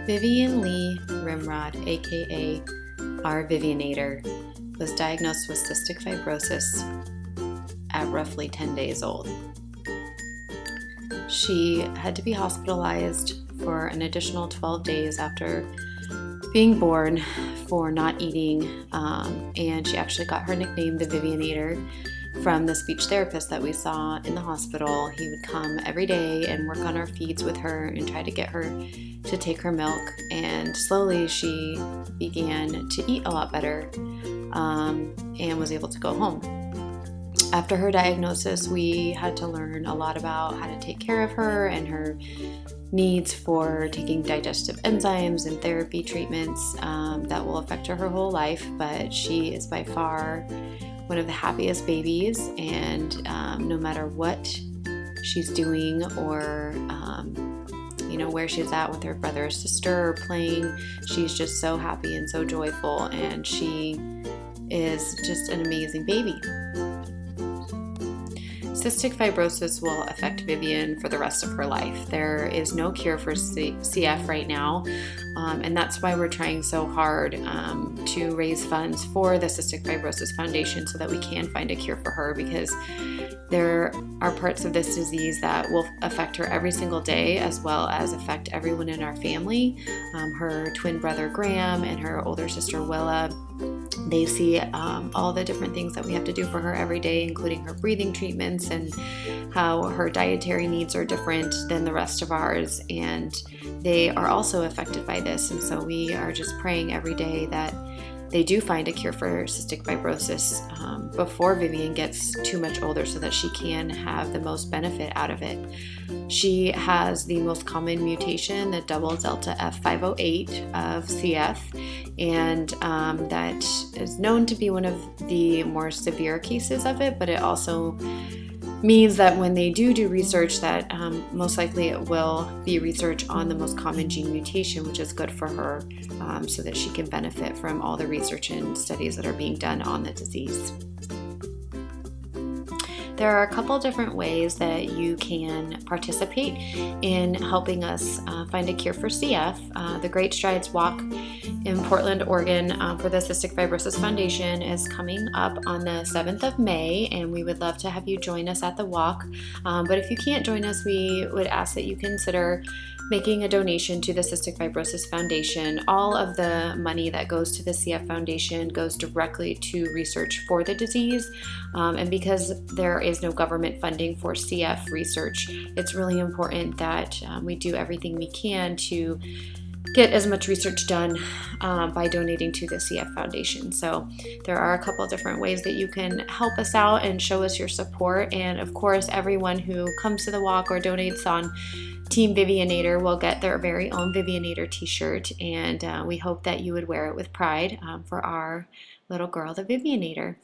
Vivian Lee Rimrod, aka our Vivianator, was diagnosed with cystic fibrosis at roughly 10 days old. She had to be hospitalized for an additional 12 days after being born for not eating, and she actually got her nickname the Vivianator from the speech therapist that we saw in the hospital. He would come every day and work on our feeds with her and try to get her to take her milk, and slowly she began to eat a lot better and was able to go home. After her diagnosis, we had to learn a lot about how to take care of her and her needs for taking digestive enzymes and therapy treatments that will affect her whole life, but she is by far one of the happiest babies, and no matter what she's doing or where she's at with her brother or sister or playing, she's just so happy and so joyful, and she is just an amazing baby. Cystic fibrosis will affect Vivian for the rest of her life. There is no cure for CF right now, and that's why we're trying so hard to raise funds for the Cystic Fibrosis Foundation so that we can find a cure for her, because there are parts of this disease that will affect her every single day, as well as affect everyone in our family. Her twin brother Graham and her older sister Willa, they see all the different things that we have to do for her every day, including her breathing treatments and how her dietary needs are different than the rest of ours, and they are also affected by this. And so we are just praying every day that they do find a cure for cystic fibrosis before Vivian gets too much older, so that she can have the most benefit out of it. She has the most common mutation, the double delta F508 of CF, and that is known to be one of the more severe cases of it, but it also means that when they do research, that most likely it will be research on the most common gene mutation, which is good for her, so that she can benefit from all the research and studies that are being done on the disease. There are a couple different ways that you can participate in helping us find a cure for CF. The Great Strides Walk in Portland, Oregon for the Cystic Fibrosis Foundation is coming up on the 7th of May, and we would love to have you join us at the walk. But if you can't join us, we would ask that you consider making a donation to the Cystic Fibrosis Foundation. All of the money that goes to the CF Foundation goes directly to research for the disease, and because there is no government funding for CF research, it's really important that we do everything we can to get as much research done by donating to the CF Foundation. So there are a couple different ways that you can help us out and show us your support. And of course, everyone who comes to the walk or donates on Team Vivianator will get their very own Vivianator t-shirt, and we hope that you would wear it with pride for our little girl, the Vivianator.